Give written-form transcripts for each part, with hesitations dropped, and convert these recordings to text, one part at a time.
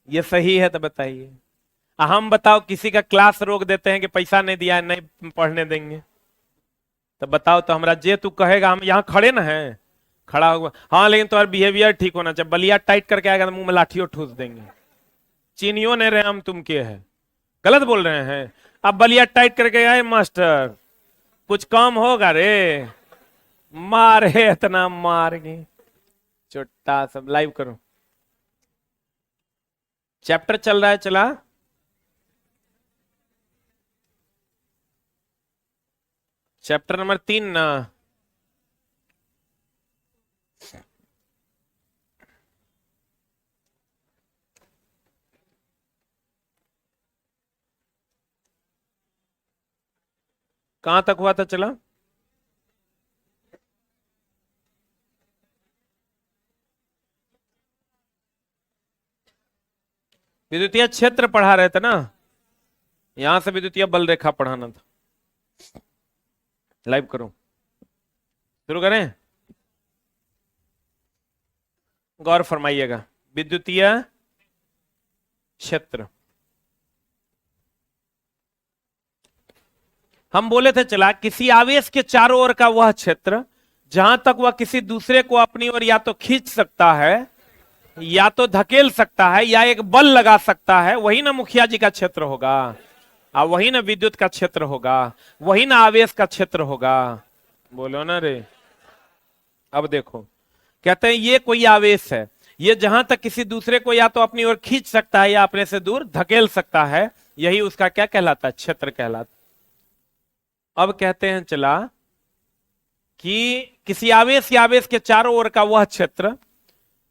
ये सही है तो बताइए। हम बताओ किसी का क्लास रोक देते हैं कि पैसा नहीं दिया है, नहीं पढ़ने देंगे, तो बताओ तो हमरा जे तू कहेगा, हम यहाँ खड़े ना हैं, खड़ा हुआ, हाँ लेकिन तुम्हारा बिहेवियर ठीक होना चाहिए, बलिया टाइट करके आएगा तो मुंह में लाठियों ठूस देंगे, चीनियों नहीं रहे हम, तुम के है, गलत बोल रहे हैं। अब बलिया टाइट करके आए मास्टर, कुछ काम होगा रे, मारे इतना मार के चुट्टा सब। लाइव करो, चैप्टर चल रहा है, चला। चैप्टर नंबर 3 ना। कहां तक हुआ था, चला। विद्युतीय क्षेत्र पढ़ा रहे थे ना, यहां से विद्युतीय बल रेखा पढ़ाना था। लाइव करो, शुरू करें। गौर फरमाइएगा, विद्युतीय क्षेत्र हम बोले थे, चला, किसी आवेश के चारों ओर का वह क्षेत्र जहां तक वह किसी दूसरे को अपनी ओर या तो खींच सकता है, या तो धकेल सकता है, या एक बल लगा सकता है, वही ना मुखिया जी का क्षेत्र होगा, और वही ना विद्युत का क्षेत्र होगा, वही ना आवेश का क्षेत्र होगा। बोलो ना रे। अब देखो, कहते हैं ये कोई आवेश है, ये जहां तक किसी दूसरे को या तो अपनी ओर खींच सकता है या अपने से दूर धकेल सकता है, यही उसका क्या कहलाता है, क्षेत्र कहलाता। अब कहते हैं चला कि किसी आवेश या आवेश के चारों ओर का वह क्षेत्र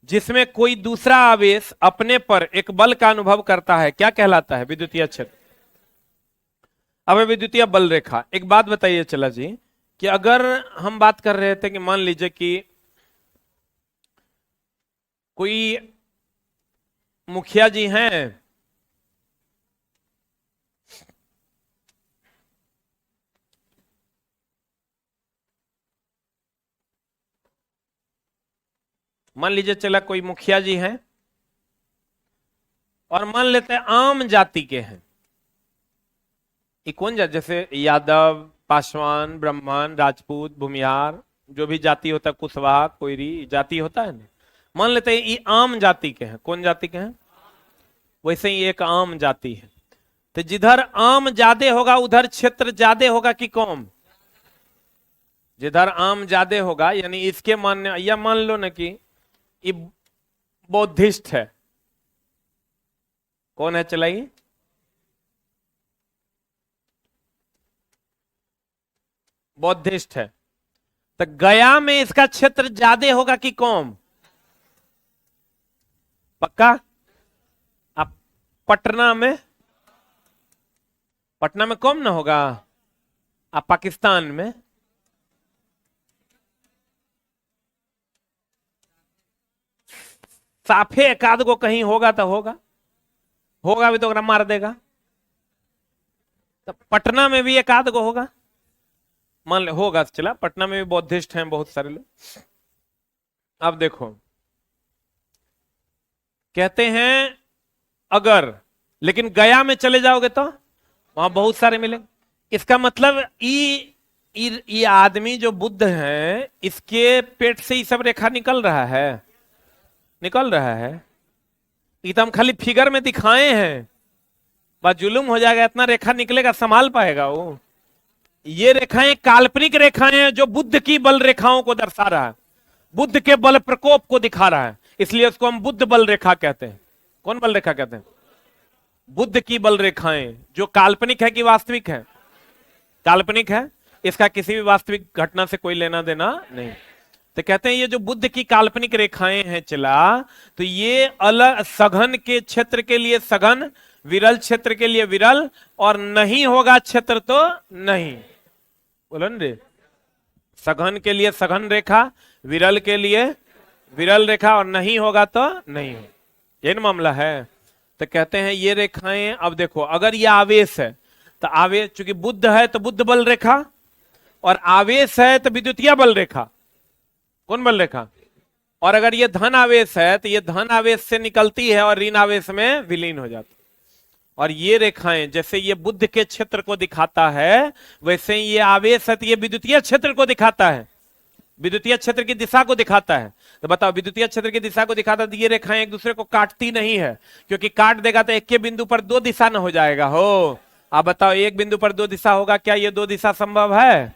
जिसमें कोई दूसरा आवेश अपने पर एक बल का अनुभव करता है, क्या कहलाता है, विद्युतीय क्षेत्र। अब विद्युतीय बल रेखा, एक बात बताइए चला जी, कि अगर हम बात कर रहे थे कि मान लीजिए कि कोई मुखिया जी हैं, मान लीजिए चला कोई मुखिया जी हैं, और मान लेते हैं आम जाति के हैं, ये कौन जाति, जैसे यादव, पासवान, ब्राह्मण, राजपूत, भूमिहार, जो भी जाति होता है, कुशवाहा, कोयरी जाति होता है ना, मान लेते हैं ये आम जाति के हैं। कौन जाति के हैं, वैसे ही एक आम जाति है। तो जिधर आम ज्यादा होगा उधर क्षेत्र ज्यादा होगा कि कम। जिधर आम ज्यादा होगा, यानी इसके मानने, या मान लो ना कि ये बौद्धिस्ट है, कौन है चलाइए, बौद्धिस्ट है, तो गया में इसका क्षेत्र ज्यादा होगा कि कम, पक्का। अब पटना में, पटना में कम ना होगा, अब पाकिस्तान में, साफे एकाध को कहीं होगा तो होगा, होगा भी तो अगर मार देगा, तो पटना में भी एकाध को होगा, मान ले होगा, चला, पटना में भी बौद्धिस्ट हैं बहुत सारे लोग। अब देखो, कहते हैं अगर, लेकिन गया में चले जाओगे तो वहां बहुत सारे मिलेंगे। इसका मतलब ये आदमी जो बुद्ध है, इसके पेट से ये सब रेखा निकल रहा है, निकल रहा है। ये तो हम खाली फिगर में दिखाए हैं, बस जुलूम हो जाएगा, इतना रेखा निकलेगा, संभाल पाएगा वो। ये रेखाएं काल्पनिक रेखाएं हैं जो बुद्ध की बल रेखाओं को दर्शा रहा है, बुद्ध के बल प्रकोप को दिखा रहा है, इसलिए उसको हम बुद्ध बल रेखा कहते हैं। कौन बल रेखा कहते हैं, बुद्ध की बल रेखाएं, जो काल्पनिक है कि वास्तविक है, काल्पनिक है, इसका किसी भी वास्तविक घटना से कोई लेना देना नहीं। तो कहते हैं ये जो बुद्ध की काल्पनिक रेखाएं हैं चला, तो ये अलग सघन के क्षेत्र के लिए सघन, विरल क्षेत्र के लिए विरल, और नहीं होगा क्षेत्र तो नहीं, बोलो न रे। सघन के लिए सघन रेखा, विरल के लिए विरल रेखा, और नहीं होगा तो नहीं हो, ये मामला है। तो कहते हैं ये रेखाएं, अब देखो अगर ये आवेश है तो आवेश, चूंकि बुद्ध है तो बुद्ध बल रेखा, और आवेश है तो विद्युतीय बल रेखा। कौन बल रेखा, और अगर ये धन आवेश है तो ये धन आवेश से निकलती है और ऋण आवेश में विलीन हो जाती है। और ये रेखाएं जैसे ये बुध के क्षेत्र को दिखाता है, वैसे ही ये आवेश है तो ये विद्युतीय क्षेत्र को दिखाता है, विद्युतीय क्षेत्र की दिशा को दिखाता है। तो बताओ, विद्युतीय क्षेत्र की दिशा को दिखाता है तो ये रेखाएं एक दूसरे को काटती नहीं है, क्योंकि काट देगा तो एक के बिंदु पर दो दिशा न हो जाएगा। हो, आप बताओ, एक बिंदु पर दो दिशा होगा, क्या ये दो दिशा संभव है?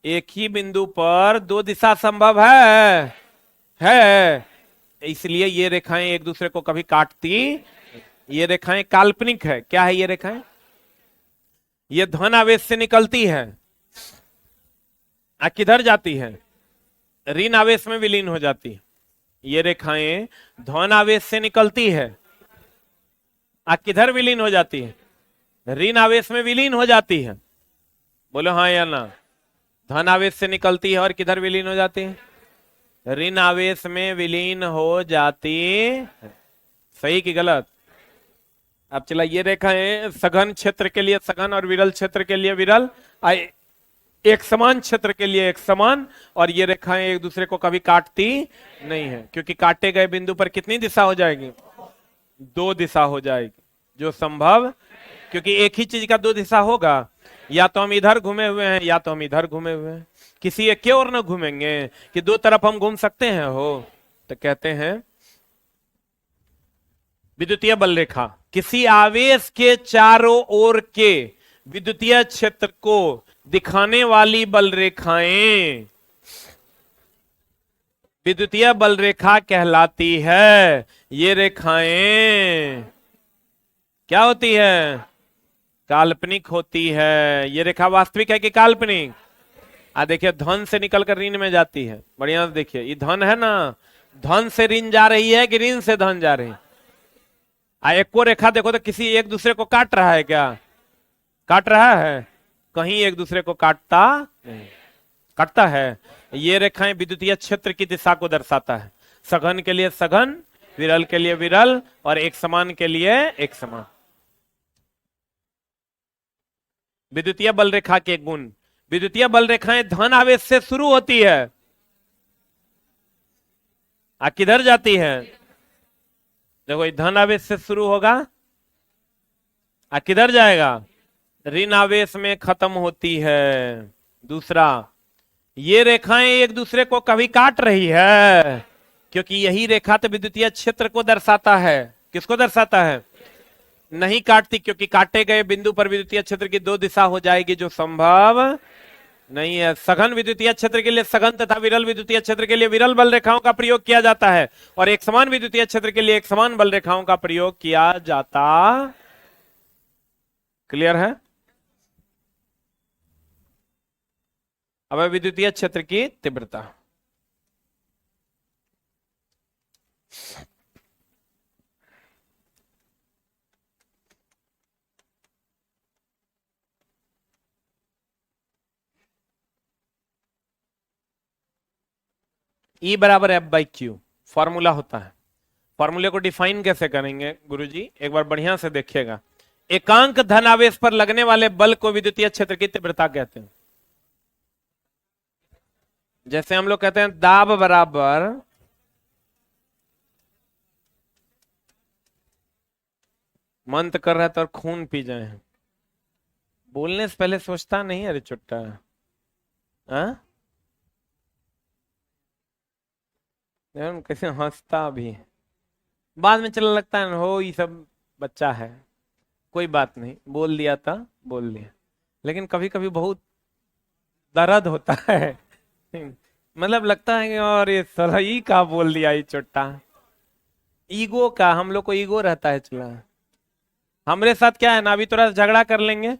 एक ही बिंदु पर दो दिशा संभव है। इसलिए ये रेखाएं एक दूसरे को कभी काटती, ये रेखाएं काल्पनिक है। क्या है ये रेखाएं? ये धन आवेश से निकलती है, किधर जाती है? ऋण आवेश में विलीन हो जाती है। ये रेखाएं धन आवेश से निकलती है, किधर विलीन हो जाती है? ऋण आवेश में विलीन हो जाती है। बोलो हाँ या ना? धन आवेश से निकलती है और किधर विलीन हो जाती है? ऋण आवेश में विलीन हो जाती है। सही कि गलत? अब चला, ये रेखाएं सघन क्षेत्र के लिए सघन और विरल क्षेत्र के लिए विरल, एक समान क्षेत्र के लिए एक समान, और ये रेखाएं एक दूसरे को कभी काटती नहीं है, क्योंकि काटे गए बिंदु पर कितनी दिशा हो जाएगी? दो दिशा हो जाएगी, जो संभव, क्योंकि एक ही चीज का दो दिशा होगा, या तो हम इधर घूमे हुए हैं या तो हम इधर घूमे हुए हैं, किसी एक की ओर न घूमेंगे कि दो तरफ हम घूम सकते हैं। हो, तो कहते हैं विद्युतीय बल रेखा किसी आवेश के चारों ओर के विद्युतीय क्षेत्र को दिखाने वाली बल रेखाएं विद्युतीय बल रेखा कहलाती है। ये रेखाएं क्या होती है? काल्पनिक होती है। ये रेखा वास्तविक है कि काल्पनिक? देखिए, धन से निकलकर ऋण में जाती है। बढ़िया से देखिए, ये धन है ना, धन से ऋण जा रही है कि ऋण से धन जा रही है? एक को रेखा देखो तो किसी एक दूसरे को काट रहा है क्या? काट रहा है? कहीं एक दूसरे को काटता नहीं, काटता है। ये रेखाएं विद्युतीय क्षेत्र की दिशा को दर्शाता है। सघन के लिए सघन, विरल के लिए विरल, और एक समान के लिए एक समान। विद्युतीय बल रेखा के गुण। विद्युतीय बल रेखाएं धन आवेश से शुरू होती है, किधर जाती है? देखो, धन आवेश से शुरू होगा, किधर जाएगा? ऋण आवेश में खत्म होती है। दूसरा, ये रेखाएं एक दूसरे को कभी काट रही है, क्योंकि यही रेखा तो विद्युतीय क्षेत्र को दर्शाता है। किसको दर्शाता है? नहीं काटती, क्योंकि काटे गए बिंदु पर विद्युतीय क्षेत्र की दो दिशा हो जाएगी, जो संभव नहीं है। सघन विद्युतीय क्षेत्र के लिए सघन तथा विरल विद्युतीय क्षेत्र के लिए विरल बल रेखाओं का प्रयोग किया जाता है, और एक समान विद्युतीय क्षेत्र के लिए एक समान बल रेखाओं का प्रयोग किया जाता। क्लियर है? अब विद्युतीय क्षेत्र की तीव्रता। E बराबर एफ बाई क्यू फॉर्मूला होता है। फॉर्मूले को डिफाइन कैसे करेंगे गुरुजी? एक बार बढ़िया से देखिएगा। एकांक धन आवेश पर लगने वाले बल को विद्युतीय क्षेत्र की तीव्रता कहते हैं। जैसे हम लोग कहते हैं दाब बराबर मंत कर रहा है तो खून पी जाए। बोलने से पहले सोचता नहीं, अरे चुट्टा। कैसे हंसता भी, बाद में चला लगता है हो ये सब बच्चा है, कोई बात नहीं, बोल दिया था बोल दिया। लेकिन कभी कभी बहुत दर्द होता है मतलब लगता है कि और ये सही का बोल दिया ये चुट्टा। ईगो का, हम लोग को ईगो रहता है। चला, हमारे साथ क्या है ना, अभी थोड़ा झगड़ा कर लेंगे,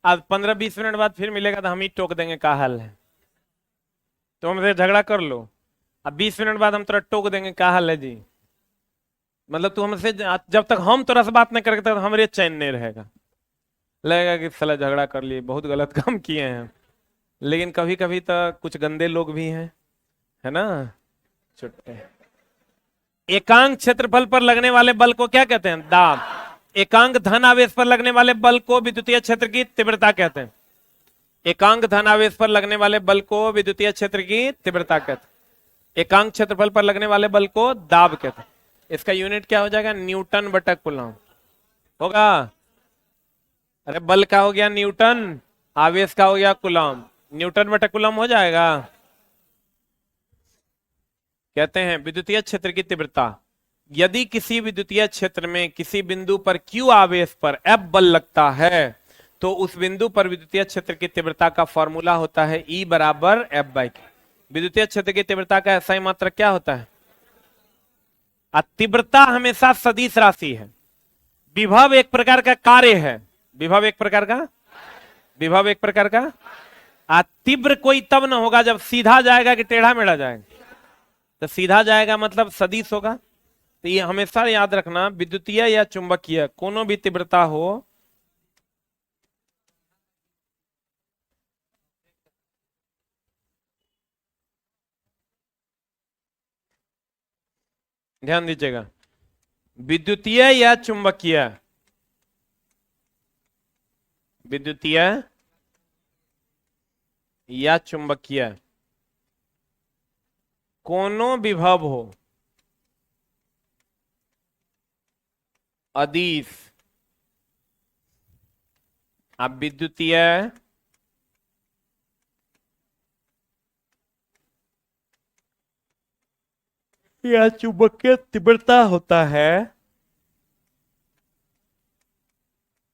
आज 15-20 मिनट बाद फिर मिलेगा तो हम ही टोक देंगे का हाल है। तो हमसे झगड़ा कर लो, अब 20 मिनट बाद हम थोड़ा टोक देंगे का हाल है जी। मतलब तू हमसे, जब तक हम थोड़ा सा बात नहीं करेंगे तब हमारे चैन नहीं रहेगा, लगेगा कि साला झगड़ा कर लिए, बहुत गलत काम किए हैं। लेकिन कभी कभी तो कुछ गंदे लोग भी हैं, है ना, छुट्टे। एकांक क्षेत्रफल पर लगने वाले बल को क्या कहते हैं? दाब। एकांक धन आवेश पर लगने वाले बल को विद्युतीय क्षेत्र की तीव्रता कहते हैं। एकांक धन आवेश पर लगने वाले बल को विद्युतीय क्षेत्र की तीव्रता कहते हैं। एकांक क्षेत्रफल पर लगने वाले बल को दाब कहते हैं। इसका यूनिट क्या हो जाएगा? न्यूटन बटा कूलम होगा। अरे बल का हो गया न्यूटन, आवेश का हो गया कूलम, न्यूटन बटा कूलम हो जाएगा। कहते हैं विद्युतीय क्षेत्र की तीव्रता, यदि किसी विद्युतीय क्षेत्र में किसी बिंदु पर Q आवेश पर F बल लगता है तो उस बिंदु पर विद्युतीय क्षेत्र की तीव्रता का फॉर्मूला होता है E बराबर F/Q। विद्युतीय क्षेत्र की तीव्रता का ऐसा ही मात्रक क्या होता है? तीव्रता हमेशा सदिश राशि है। विभव एक प्रकार का कार्य है। विभव एक प्रकार का तीव्र कोई तब ना होगा जब सीधा जाएगा कि टेढ़ा मेढ़ा जाएगा। तो सीधा जाएगा मतलब सदिश होगा। तो ये हमेशा याद रखना, विद्युतीय या चुंबकीय कोनो भी तीव्रता हो, ध्यान दीजिएगा, विद्युतीय या चुंबकीय, विद्युतीय या चुंबकीय कोनो विभव हो अदिश, अब विद्युतीय या चुंबकीय तीव्रता होता है,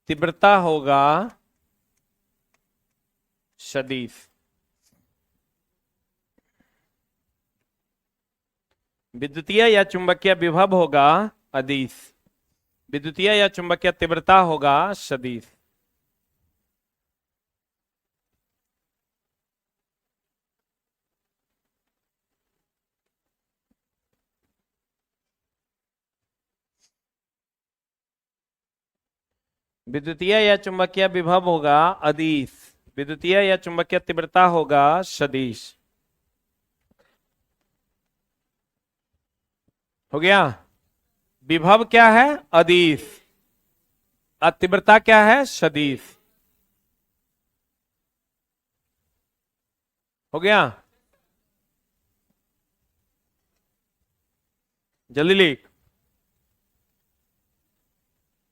तीव्रता होगा सदिश। विद्युतीय या चुंबकीय विभव होगा अदिश, विद्युतीय या चुंबकीय तीव्रता होगा सदिश। विद्युतीय या चुंबकीय विभव होगा अदिश, विद्युतीय या चुंबकीय तीव्रता होगा सदिश। हो गया। विभव क्या है? अदिश। तीव्रता क्या है? सदिश। हो गया। जल्दी लिख।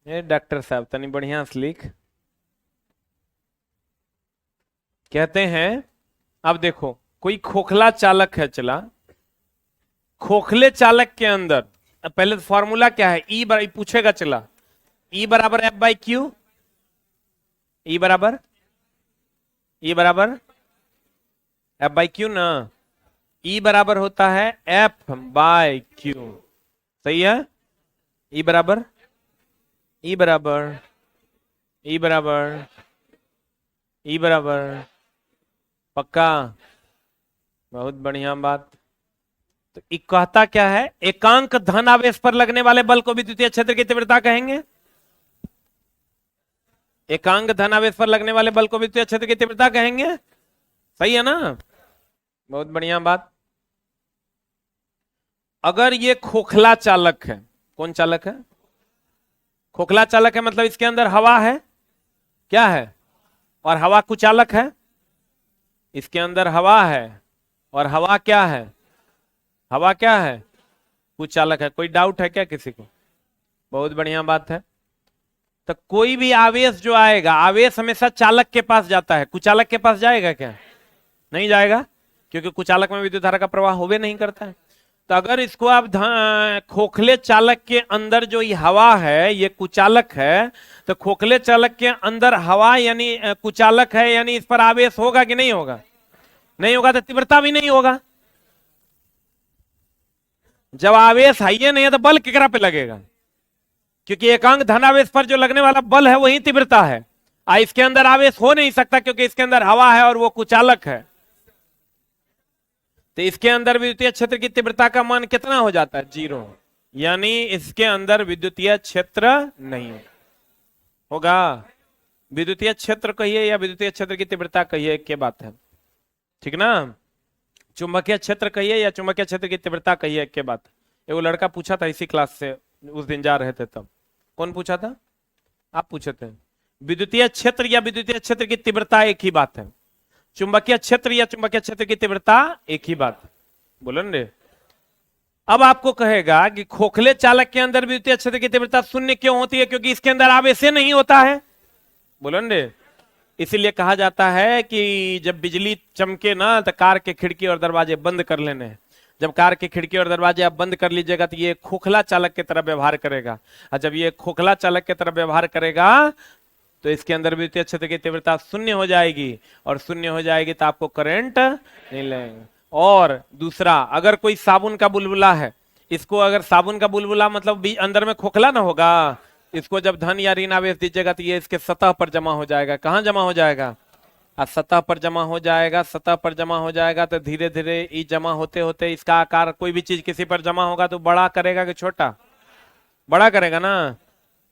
डॉक्टर साहब तनी बढ़िया से लिख। कहते हैं, अब देखो कोई खोखला चालक है, चला खोखले चालक के अंदर, पहले तो फॉर्मूला क्या है? ई बराबर, पूछेगा चला, ई बराबर F/Q, ई बराबर F/Q ना, ई बराबर होता है F/Q, सही है। ई बराबर पक्का, बहुत बढ़िया बात। तो कहता क्या है? एकांक धन आवेश पर लगने वाले बल को विद्युतीय क्षेत्र की तीव्रता कहेंगे। एकांक धन आवेश पर लगने वाले बल को विद्युतीय क्षेत्र की तीव्रता कहेंगे, सही है ना? बहुत बढ़िया बात। अगर ये खोखला चालक है, कौन चालक है? खोखला चालक है, मतलब इसके अंदर हवा है, क्या है? और हवा कुचालक है। इसके अंदर हवा है और हवा क्या है? हवा क्या है? कुचालक है। कोई डाउट है क्या किसी को? बहुत बढ़िया बात है। तो कोई भी आवेश जो आएगा, आवेश हमेशा चालक के पास जाता है, कुचालक के पास जाएगा क्या? नहीं जाएगा, क्योंकि कुचालक में विद्युत धारा का प्रवाह होवे नहीं करता है। तो अगर इसको आप खोखले चालक के अंदर जो ये हवा है ये कुचालक है, तो खोखले चालक के अंदर हवा यानी कुचालक है, यानी इस पर आवेश होगा कि नहीं होगा? नहीं होगा तो तीव्रता भी नहीं होगा। जब आवेश है ही नहीं है तो बल केकरा पे लगेगा? क्योंकि एकांक धनावेश पर जो लगने वाला बल है वही तीव्रता है। इसके अंदर आवेश हो नहीं सकता क्योंकि इसके अंदर हवा है और वो कुचालक है। तो इसके अंदर विद्युतीय क्षेत्र की तीव्रता का मान कितना हो जाता है? 0। यानी इसके अंदर विद्युतीय क्षेत्र नहीं होगा। विद्युतीय क्षेत्र कहिए या विद्युतीय क्षेत्र की तीव्रता कहिए, एक के बात है, ठीक ना? चुंबकीय क्षेत्र कहिए या चुंबकीय क्षेत्र की तीव्रता कहिए, एक के बात। एगो लड़का पूछा था इसी क्लास से, उस दिन जा रहे थे तब। कौन पूछा था? आप पूछे थे। विद्युतीय क्षेत्र या विद्युतीय क्षेत्र की तीव्रता एक ही बात है, चुंबकीय क्षेत्र या चुंबकीय क्षेत्र की तीव्रता एक ही बात। बोलो न रे। अब आपको कहेगा कि खोखले चालक के अंदर विद्युतीय क्षेत्र की तीव्रता शून्य क्यों होती है? क्योंकि इसके अंदर आवेश नहीं होता है। बोलो न, इसीलिए कहा जाता है कि जब बिजली चमके ना तो कार के खिड़की और दरवाजे बंद कर लेने हैं। जब कार की खिड़की और दरवाजे आप बंद कर लीजिएगा तो ये खोखला चालक की तरह व्यवहार करेगा, और जब ये खोखला चालक की तरह व्यवहार करेगा तो इसके अंदर विद्युतीय क्षेत्र की तीव्रता शून्य हो जाएगी, और शून्य हो जाएगी तो आपको करंट नहीं लगेगा। और दूसरा, अगर कोई साबुन का बुलबुला है, इसको अगर साबुन का बुलबुला मतलब अंदर में खोखला ना होगा, इसको जब धन या ऋण आवेश दीजिएगा तो ये इसके सतह पर जमा हो जाएगा। कहां जमा हो जाएगा? सतह पर जमा हो जाएगा। सतह पर जमा हो जाएगा तो धीरे धीरे ये जमा होते होते इसका आकार, कोई भी चीज किसी पर जमा होगा तो बड़ा करेगा कि छोटा? बड़ा करेगा ना।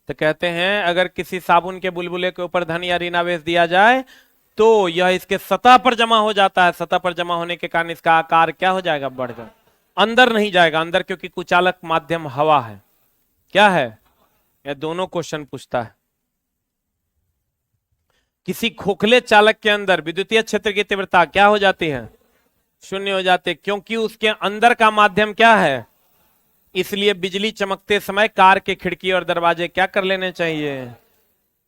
तो कहते हैं अगर किसी साबुन के बुलबुले के ऊपर धन या ऋण आवेश दिया जाए तो यह इसके सतह पर जमा हो जाता है। सतह पर जमा होने के कारण इसका आकार क्या हो जाएगा? बढ़ जाएगा, अंदर नहीं जाएगा अंदर, क्योंकि कुचालक माध्यम हवा है। क्या है? यह दोनों क्वेश्चन पूछता है। किसी खोखले चालक के अंदर विद्युतीय क्षेत्र की तीव्रता क्या हो जाती है? शून्य हो जाती है, क्योंकि उसके अंदर का माध्यम क्या है? इसलिए बिजली चमकते समय कार के खिड़की और दरवाजे क्या कर लेने चाहिए?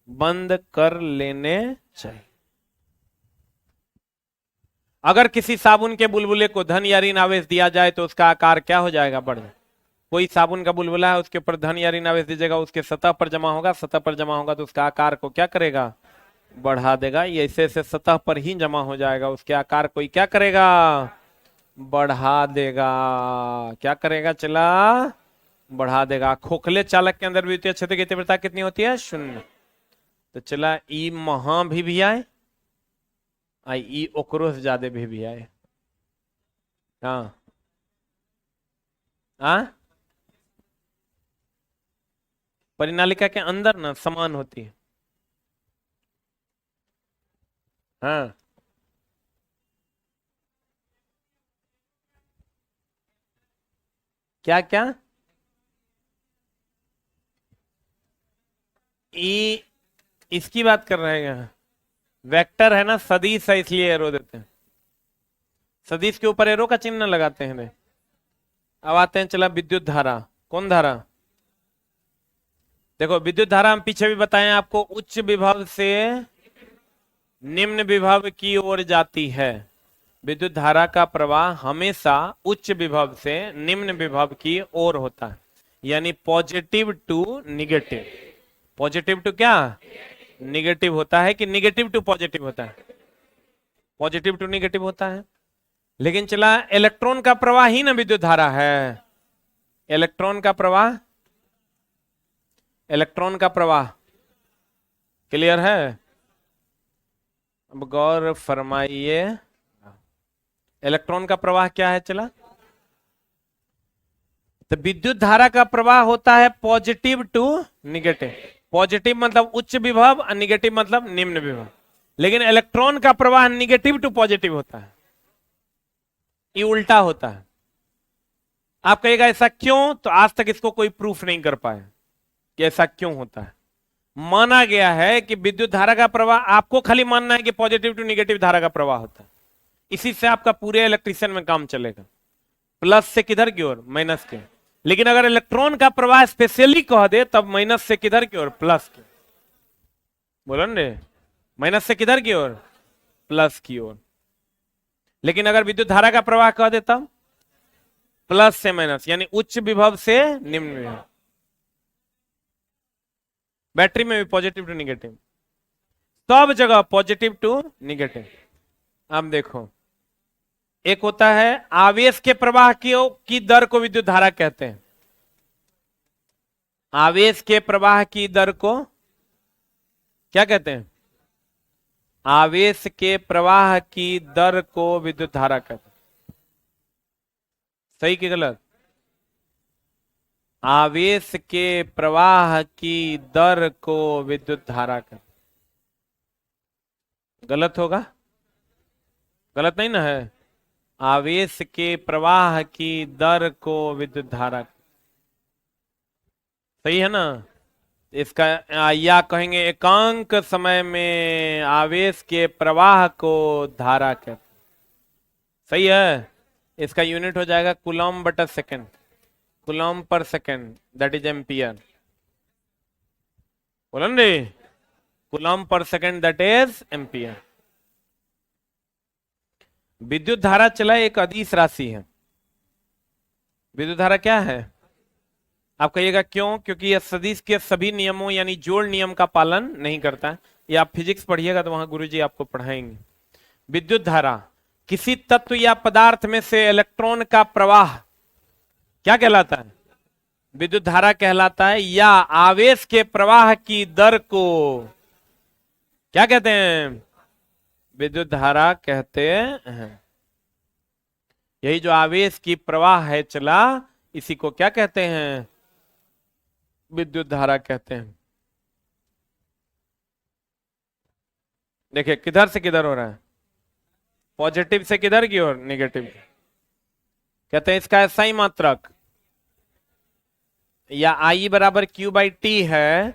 बंद कर लेने चाहिए। अगर किसी साबुन के बुलबुले को धन या ऋण आवेश दिया जाए तो उसका आकार क्या हो जाएगा? बढ़ जाए। कोई साबुन का बुलबुला है, उसके ऊपर धन या ऋण आवेश दीजिएगा, उसके सतह पर जमा होगा। सतह पर जमा होगा तो उसका आकार को क्या करेगा? बढ़ा देगा। ये ऐसे ऐसे सतह पर ही जमा हो जाएगा, उसके आकार को क्या करेगा? बढ़ा देगा। क्या करेगा? चला बढ़ा देगा। खोखले चालक के अंदर विद्युतीय क्षेत्र की तीव्रता कितनी होती है? शून्य। तो चला ई महा भी आए, आई ई ओकरो से ज्यादा भी आए। हाँ हाँ, परिनालिका के अंदर ना समान होती है। हाँ, क्या क्या? ई इसकी बात कर रहे हैं? वेक्टर है ना, सदिश है, इसलिए एरो देते हैं। सदिश के ऊपर एरो का चिन्ह लगाते हैं रे। अब आते हैं चला विद्युत धारा। कौन धारा? देखो विद्युत धारा हम पीछे भी बताए आपको, उच्च विभव से निम्न विभव की ओर जाती है। विद्युत धारा का प्रवाह हमेशा उच्च विभव से निम्न विभव की ओर होता है, यानी positive to negative. Positive to क्या? निगेटिव होता है, कि निगेटिव टू पॉजिटिव होता है? पॉजिटिव टू निगेटिव होता है। लेकिन चला इलेक्ट्रॉन का प्रवाह ही ना विद्युत धारा है। इलेक्ट्रॉन का प्रवाह, इलेक्ट्रॉन का प्रवाह क्लियर है? अब गौर फरमाइए, इलेक्ट्रॉन का प्रवाह क्या है? चला तो विद्युत धारा का प्रवाह होता है पॉजिटिव टू निगेटिव। पॉजिटिव मतलब उच्च विभव और निगेटिव मतलब निम्न विभव। लेकिन इलेक्ट्रॉन का प्रवाह निगेटिव टू पॉजिटिव होता है, ये उल्टा होता है। आप कहेगा ऐसा क्यों? तो आज तक इसको कोई प्रूफ नहीं कर पाए कि ऐसा क्यों होता है। माना गया है कि विद्युत धारा का प्रवाह, आपको खाली मानना है कि पॉजिटिव टू निगेटिव धारा का प्रवाह होता है, इसी से आपका पूरे इलेक्ट्रिशियन में काम चलेगा। प्लस से किधर की ओर? माइनस के। लेकिन अगर इलेक्ट्रॉन का प्रवाह स्पेशली कह दे तब माइनस से किधर की ओर? प्लस की। बोलो ने, माइनस से किधर की ओर? प्लस की ओर। लेकिन अगर विद्युत धारा का प्रवाह कह दे तब प्लस से माइनस, यानी उच्च विभव से निम्न विभव। बैटरी में भी पॉजिटिव टू निगेटिव, सब जगह पॉजिटिव टू निगेटिव। अब देखो, एक होता है आवेश के प्रवाह की दर को विद्युत धारा कहते हैं। आवेश के प्रवाह की दर को क्या कहते हैं? आवेश के प्रवाह की दर को विद्युत धारा कहते हैं। सही कि गलत? आवेश के प्रवाह की दर को विद्युत धारा कहते हैं। गलत होगा? गलत नहीं ना है? आवेश के प्रवाह की दर को विद्युत धारा, सही है ना? इसका या कहेंगे एकांक समय में आवेश के प्रवाह को धारा कहते। सही है? इसका यूनिट हो जाएगा कूलम बटा second. Coulomb per second that is ampere. बोलो रे, coulomb per second that is ampere. विद्युत धारा चला एक अदिश राशि है। विद्युत धारा क्या है? आप कहिएगा क्यों? क्योंकि यह सदिश के सभी नियमों यानी जोड़ नियम का पालन नहीं करता है। ये आप फिजिक्स पढ़िएगा तो वहां गुरुजी आपको पढ़ाएंगे। विद्युत धारा किसी तत्व या पदार्थ में से इलेक्ट्रॉन का प्रवाह क्या कहलाता है? विद्युत धारा कहलाता है। या आवेश के प्रवाह की दर को क्या कहते हैं? विद्युत धारा कहते हैं। यही जो आवेश की प्रवाह है चला, इसी को क्या कहते हैं? विद्युत धारा कहते हैं। देखिए किधर से किधर हो रहा है, पॉजिटिव से किधर की ओर, नेगेटिव। कहते हैं इसका SI मात्रक या I बराबर Q बाई टी है,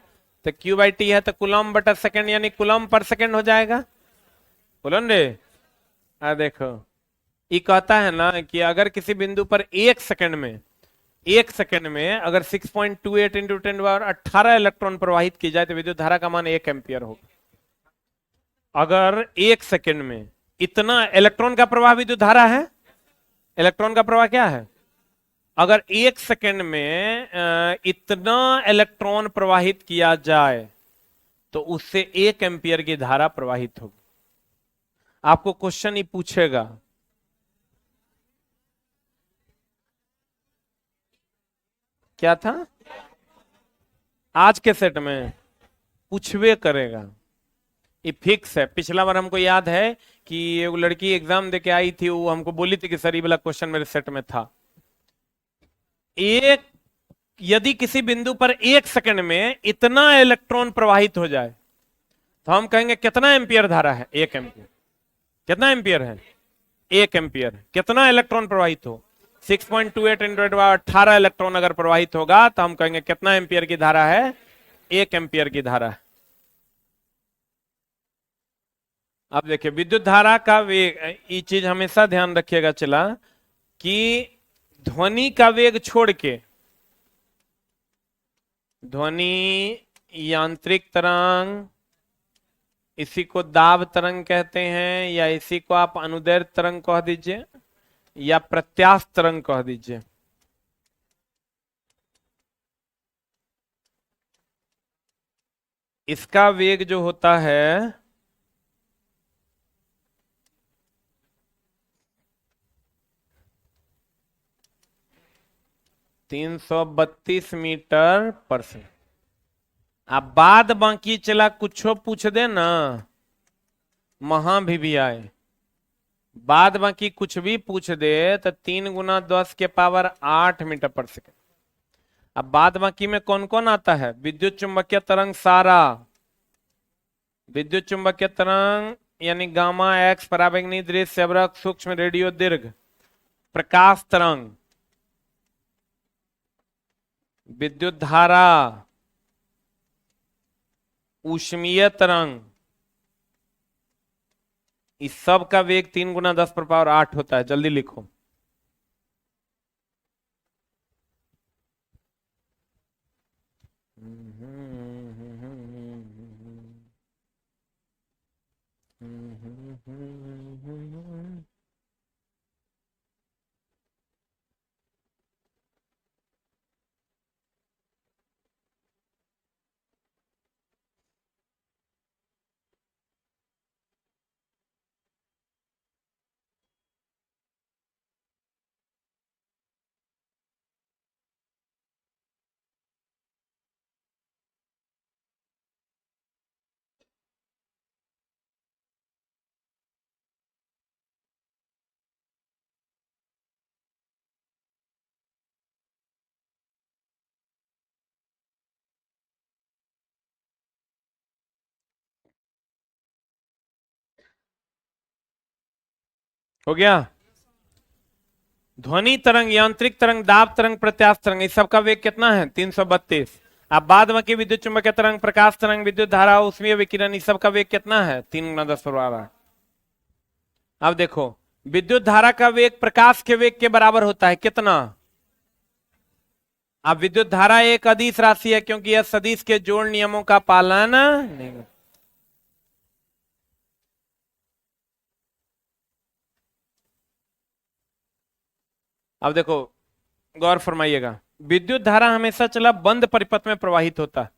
तो Q बाई टी है तो कूलम बटा सेकेंड यानी कूलम पर सेकेंड हो जाएगा। बोलो रे, देखो ये कहता है ना कि अगर किसी बिंदु पर एक सेकेंड में अगर 6.28 इंटू 10⁻18 इलेक्ट्रॉन प्रवाहित की जाए तो विद्युत धारा का मान 1 एम्पियर होगा। अगर एक सेकेंड में इतना इलेक्ट्रॉन का प्रवाह विद्युत धारा है। इलेक्ट्रॉन का प्रवाह क्या है? अगर एक सेकेंड में इतना इलेक्ट्रॉन प्रवाहित किया जाए तो उससे 1 एम्पियर की धारा प्रवाहित होगी। आपको क्वेश्चन ही पूछेगा, क्या था आज के सेट में? पूछवे करेगा, ये फिक्स है। पिछला बार हमको याद है कि एक लड़की एग्जाम देके आई थी, वो हमको बोली थी कि सर ये वाला क्वेश्चन मेरे सेट में था। यदि किसी बिंदु पर एक सेकंड में इतना इलेक्ट्रॉन प्रवाहित हो जाए तो हम कहेंगे कितना एम्पियर धारा है? 1 एम्पियर। कितना एम्पियर है? 1 एम्पियर। कितना इलेक्ट्रॉन प्रवाहित हो? 6.28 इंटू 18 इलेक्ट्रॉन अगर प्रवाहित होगा तो हम कहेंगे कितना एम्पियर की धारा है? 1 एम्पियर की धारा है। अब देखिए विद्युत धारा का वेग, ये चीज हमेशा ध्यान रखिएगा चला कि ध्वनि का वेग छोड़ के, ध्वनि, यांत्रिक तरंग, इसी को दाब तरंग कहते हैं, या इसी को आप अनुदैर्ध्य तरंग कह दीजिए या प्रत्यास्थ तरंग कह दीजिए। इसका वेग जो होता है 332 मीटर पर सेकंड। अब बाद बाकी चला कुछ पूछ दे ना, भी आए, बाद बाकी कुछ भी पूछ दे तो 3 गुना 10 के पावर 8 मीटर पर सेकंड। अब बाद बाकी में कौन कौन आता है? विद्युत चुंबकीय तरंग सारा, विद्युत चुंबकीय तरंग यानी गामा, एक्स, पराबैंगनी दृश्य, सेवरक, सूक्ष्म, रेडियो, दीर्घ, प्रकाश तरंग, विद्युत धारा, ऊष्मीय तरंग, इस सब का वेग 3 गुना 10 पर पावर 8 होता है। जल्दी लिखो। हो गया? ध्वनि तरंग, यांत्रिक तरंग, दाब तरंग, प्रत्यास्थ तरंग, इस सबका वेग कितना है? 332। अब बाद में की विद्युत चुंबकीय तरंग, प्रकाश तरंग, विद्युत धारा, ऊष्मीय विकिरण, इस सबका वेग कितना है? 3 गुना 10 पर 8। अब देखो विद्युत धारा का वेग प्रकाश के वेग के बराबर होता है। कितना? अब विद्युत धारा एक अदिश राशि है क्योंकि यह सदिश के जोड़ नियमों का पालन नहीं करता। अब देखो, गौर फरमाइएगा, विद्युत धारा हमेशा चला बंद परिपथ में प्रवाहित होता है,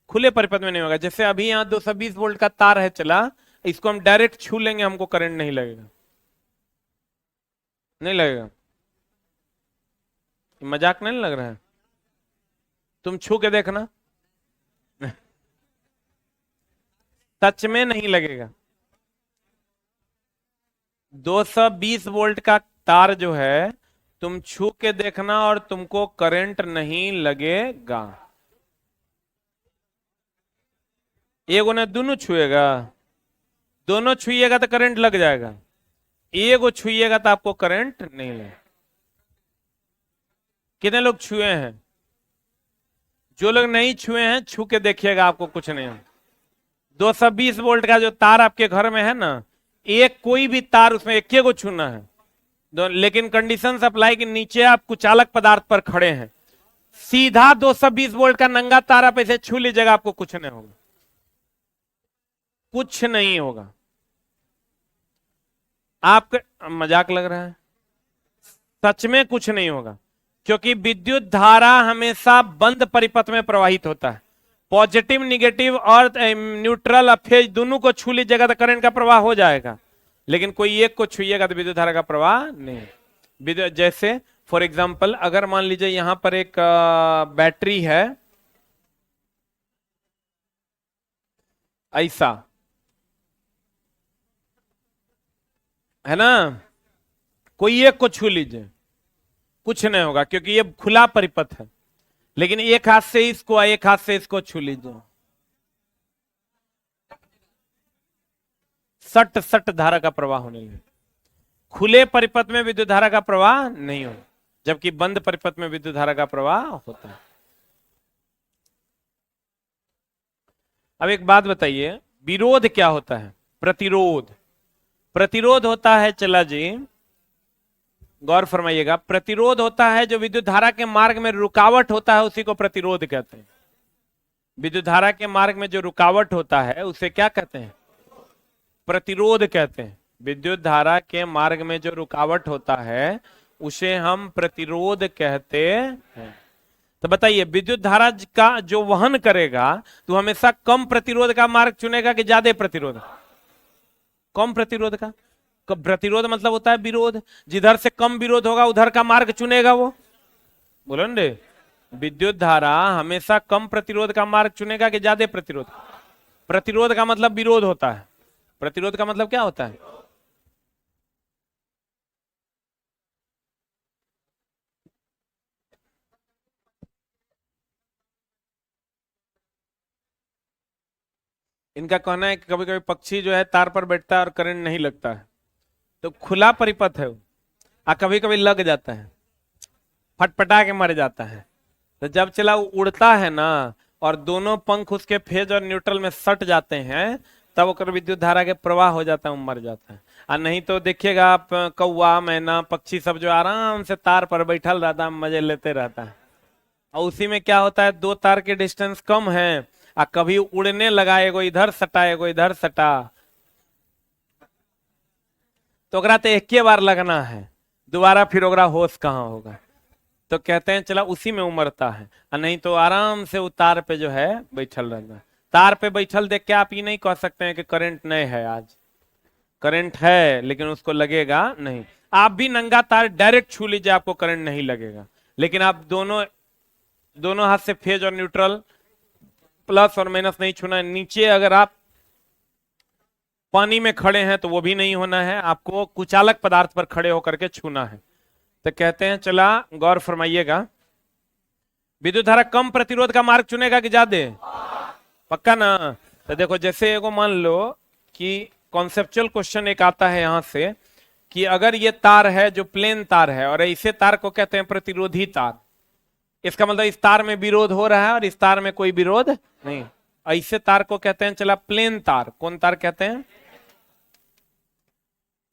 खुले परिपथ में नहीं होगा। जैसे अभी यहाँ 220 वोल्ट का तार है चला, इसको हम डायरेक्ट छू लेंगे, हमको करंट नहीं लगेगा, नहीं लगेगा। मजाक नहीं लग रहा है? तुम छू के देखना, सच में नहीं लगेगा। 220 वोल्ट का तार जो है, तुम छू के देखना और तुमको करंट नहीं लगेगा। एगो ने दोनों छुएगा, दोनों छुएगा तो करंट लग जाएगा, एगो छुएगा तो आपको करंट नहीं लगेगा। कितने लोग छुए हैं? जो लोग नहीं छुए हैं छू के देखिएगा, आपको कुछ नहीं होगा। 220 वोल्ट का जो तार आपके घर में है ना, एक कोई भी तार उसमें एक को छूना है, लेकिन कंडीशन अप्लाई कि नीचे आप कुचालक पदार्थ पर खड़े हैं, सीधा 220 वोल्ट का नंगा तार आप ऐसे छू लीजिएगा, आपको कुछ नहीं होगा, कुछ नहीं होगा। आपका मजाक लग रहा है? सच में कुछ नहीं होगा, क्योंकि विद्युत धारा हमेशा बंद परिपथ में प्रवाहित होता है। पॉजिटिव निगेटिव और न्यूट्रल और फेज दोनों को छू लीजिएगा तो करंट का प्रवाह हो जाएगा, लेकिन कोई एक को छुइएगा तो विद्युत धारा का प्रवाह नहीं। विद्युत जैसे फॉर एग्जांपल, अगर मान लीजिए यहां पर एक बैटरी है ऐसा, है ना, कोई एक को छू लीजिए, कुछ नहीं होगा क्योंकि ये खुला परिपथ है। लेकिन एक हाथ से इसको, एक हाथ से इसको छू लीजिए, सट सट धारा का प्रवाह होने लगे। खुले परिपथ में विद्युत धारा का प्रवाह नहीं होगा, जबकि बंद परिपथ में विद्युत धारा का प्रवाह होता है। अब एक बात बताइए, विरोध क्या होता है? प्रतिरोध। प्रतिरोध होता है, चला जी गौर फरमाइएगा, प्रतिरोध होता है जो विद्युत धारा के मार्ग में रुकावट होता है, उसी को प्रतिरोध कहते हैं। विद्युत धारा के मार्ग में जो रुकावट होता है उसे क्या कहते हैं? प्रतिरोध कहते हैं। विद्युत धारा के मार्ग में जो रुकावट होता है उसे हम प्रतिरोध कहते हैं। तो बताइए, विद्युत धारा का जो वहन करेगा तो हमेशा कम प्रतिरोध का मार्ग चुनेगा कि ज्यादा प्रतिरोध? कम प्रतिरोध का। प्रतिरोध मतलब होता है विरोध, जिधर से कम विरोध होगा उधर का मार्ग चुनेगा वो। बोलो न रे, विद्युत धारा हमेशा कम प्रतिरोध का मार्ग चुनेगा कि ज्यादा प्रतिरोध? प्रतिरोध का मतलब विरोध होता है, प्रतिरोध का मतलब क्या होता है? इनका कहना है कि कभी कभी पक्षी जो है तार पर बैठता है और करंट नहीं लगता है, तो खुला परिपथ है वो, और कभी कभी लग जाता है, फटफटा के मर जाता है। तो जब चला वो उड़ता है ना और दोनों पंख उसके फेज और न्यूट्रल में सट जाते हैं, तब वो विद्युत धारा के प्रवाह हो जाता है, वो मर जाता है। और नहीं तो देखिएगा आप, कौवा मैना पक्षी सब जो आराम से तार पर बैठल रहता है, मजे लेते रहता है। और उसी में क्या होता है, दो तार के डिस्टेंस कम है और कभी उड़ने लगा, एगो इधर सटा एगो इधर सटा, तो ओकरा तो एक बार लगना है, दोबारा फिर ओकरा होश कहाँ होगा। तो कहते हैं चला उसी में उमरता है, और नहीं तो आराम से उतार पे जो है बैठल रहना है। तार पे बैठल देख के आप ये नहीं कह सकते हैं कि करंट नहीं है, आज करंट है लेकिन उसको लगेगा नहीं। आप भी नंगा तार डायरेक्ट छू लीजिए, आपको करंट नहीं लगेगा, लेकिन आप दोनों दोनों हाथ से फेज और न्यूट्रल प्लस और माइनस नहीं छूना है। नीचे अगर आप पानी में खड़े हैं तो वो भी नहीं होना है, आपको कुचालक पदार्थ पर खड़े होकर के छूना है। तो कहते हैं, चला गौर फरमाइएगा, विद्युत धारा कम प्रतिरोध का मार्ग चुनेगा कि ज्यादा? पक्का ना? तो देखो, जैसे एगो मान लो कि कॉन्सेप्चुअल क्वेश्चन एक आता है यहां से कि अगर ये तार है जो प्लेन तार है और इसे तार को कहते हैं प्रतिरोधी तार, इसका मतलब इस तार में विरोध हो रहा है और इस तार में कोई विरोध नहीं, ऐसे तार को कहते हैं चला प्लेन तार। कौन तार कहते हैं?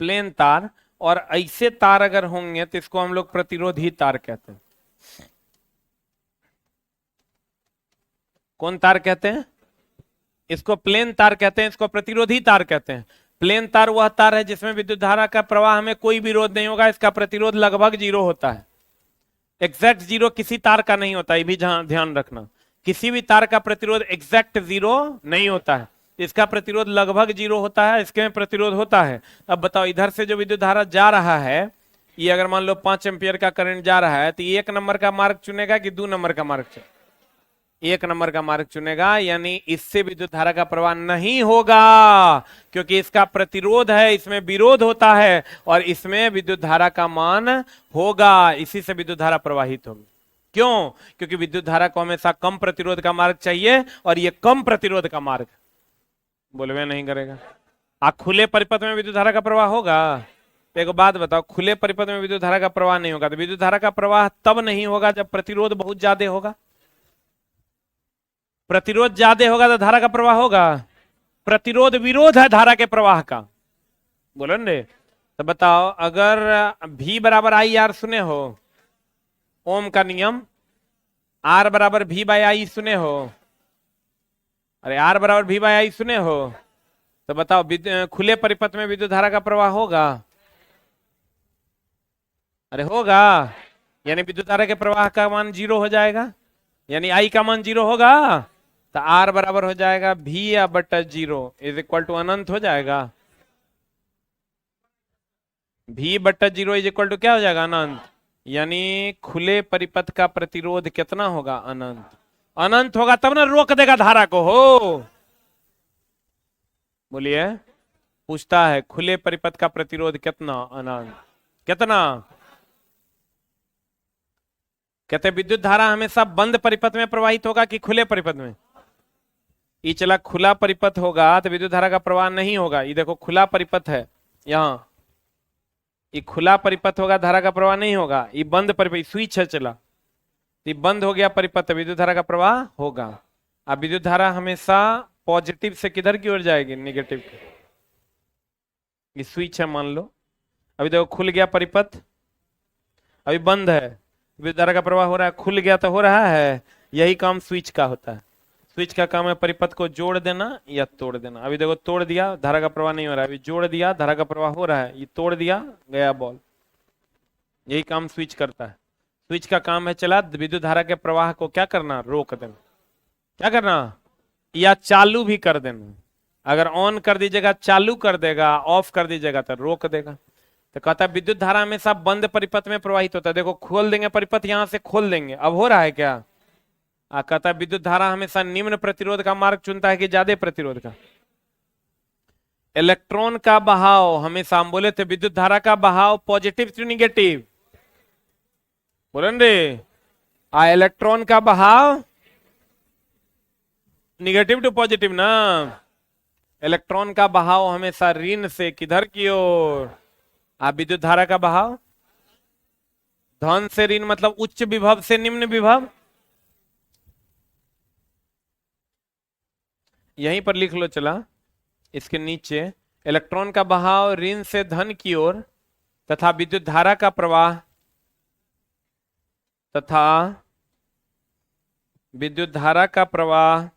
प्लेन तार। और ऐसे तार अगर होंगे तो इसको हम लोग प्रतिरोधी तार कहते हैं। कौन तार कहते हैं? इसको प्लेन तार कहते हैं, इसको प्रतिरोधी तार कहते हैं। प्लेन तार वह तार है जिसमें विद्युत धारा का प्रवाह में कोई विरोध नहीं होगा, इसका प्रतिरोध लगभग जीरो होता है। एग्जैक्ट जीरो किसी तार का नहीं होता, ये भी ध्यान रखना। किसी भी तार का प्रतिरोध एग्जैक्ट जीरो नहीं होता है, इसका प्रतिरोध लगभग जीरो होता है, इसके में प्रतिरोध होता है। अब बताओ, इधर से जो विद्युत धारा जा रहा है, ये अगर मान लो 5 एम्पियर का करंट जा रहा है, तो ये 1 नंबर का मार्ग चुनेगा कि 2 नंबर का मार्ग चुनेगा? 1 नंबर का मार्ग चुनेगा, यानी इससे विद्युत धारा का प्रवाह नहीं होगा, क्योंकि इसका प्रतिरोध है, इसमें विरोध होता है, और इसमें विद्युत धारा का मान होगा, इसी से विद्युत धारा प्रवाहित होगी। क्यों? क्योंकि विद्युत धारा को हमेशा कम प्रतिरोध का मार्ग चाहिए, और ये कम प्रतिरोध का मार्ग बोलवे नहीं करेगा। खुले परिपथ में विद्युत धारा का प्रवाह होगा? तो एक बात बताओ, खुले परिपथ में विद्युत धारा का प्रवाह नहीं होगा, तो विद्युत धारा का प्रवाह तब नहीं होगा जब प्रतिरोध बहुत ज्यादा होगा। प्रतिरोध ज्यादा होगा तो धारा का प्रवाह होगा। प्रतिरोध विरोध है धारा के प्रवाह का, बोलो ने। तो बताओ, अगर V बराबर आई आर सुने हो, ओम का नियम, R बराबर V बाई आई सुने हो, अरे R बराबर V बाई आई सुने हो, तो बताओ खुले परिपथ में विद्युत धारा का प्रवाह होगा? अरे होगा, यानी विद्युत धारा के प्रवाह का मान जीरो हो जाएगा, यानी I का मान जीरो होगा, तो R बराबर हो जाएगा V या बटा जीरो इज इक्वल टू अनंत हो जाएगा। V बटा जीरो इज इक्वल टू क्या हो जाएगा? अनंत। यानी खुले परिपथ का प्रतिरोध कितना होगा? अनंत। अनंत होगा तब ना रोक देगा धारा को, हो बोलिए। पूछता है खुले परिपथ का प्रतिरोध कितना? अनंत। कितना? कहते विद्युत धारा हमेशा बंद परिपथ में प्रवाहित होगा कि खुले परिपथ में? ये चला खुला परिपथ होगा तो विद्युत धारा का प्रवाह नहीं होगा। ये देखो खुला परिपथ है, यहाँ ये खुला परिपथ होगा, धारा का प्रवाह नहीं होगा। ये बंद परिपथ, स्विच है चला, ये बंद हो गया परिपथ, विद्युत धारा का प्रवाह होगा। अब विद्युत धारा हमेशा पॉजिटिव से किधर की ओर जाएगी? निगेटिव की। ये स्विच है मान लो, अभी देखो खुल गया परिपथ, अभी बंद है, विद्युत धारा का प्रवाह हो रहा है। खुल गया तो हो रहा है, यही काम स्विच का होता है। स्विच का काम है परिपथ को जोड़ देना या तोड़ देना। अभी देखो तोड़ दिया, धारा का प्रवाह नहीं हो रहा है, अभी जोड़ दिया, धारा का प्रवाह हो रहा है। ये तोड़ दिया, गया बॉल। यही काम स्विच करता है। स्विच का काम है चला विद्युत धारा के प्रवाह को क्या करना? रोक देना। क्या करना? या चालू भी कर देना। अगर ऑन कर दीजिएगा चालू कर देगा, ऑफ कर दीजिएगा तो रोक देगा। तो कहता है विद्युत धारा हमेशा बंद परिपथ में प्रवाहित होता है। देखो खोल देंगे परिपथ, यहां से खोल देंगे, अब हो रहा है क्या? कहता है विद्युत धारा हमेशा निम्न प्रतिरोध का मार्ग चुनता है कि ज्यादा प्रतिरोध का? इलेक्ट्रॉन का बहाव हमेशा, हम बोले थे विद्युत धारा का बहाव पॉजिटिव टू निगेटिव, बोले रे। इलेक्ट्रॉन का बहाव निगेटिव टू पॉजिटिव ना। इलेक्ट्रॉन का बहाव हमेशा ऋण से किधर की ओर? विद्युत धारा का बहाव धन से ऋण, मतलब उच्च विभव से निम्न विभव। यहीं पर लिख लो चला, इसके नीचे इलेक्ट्रॉन का बहाव ऋण से धन की ओर तथा विद्युत धारा का प्रवाह विद्युत धारा का प्रवाह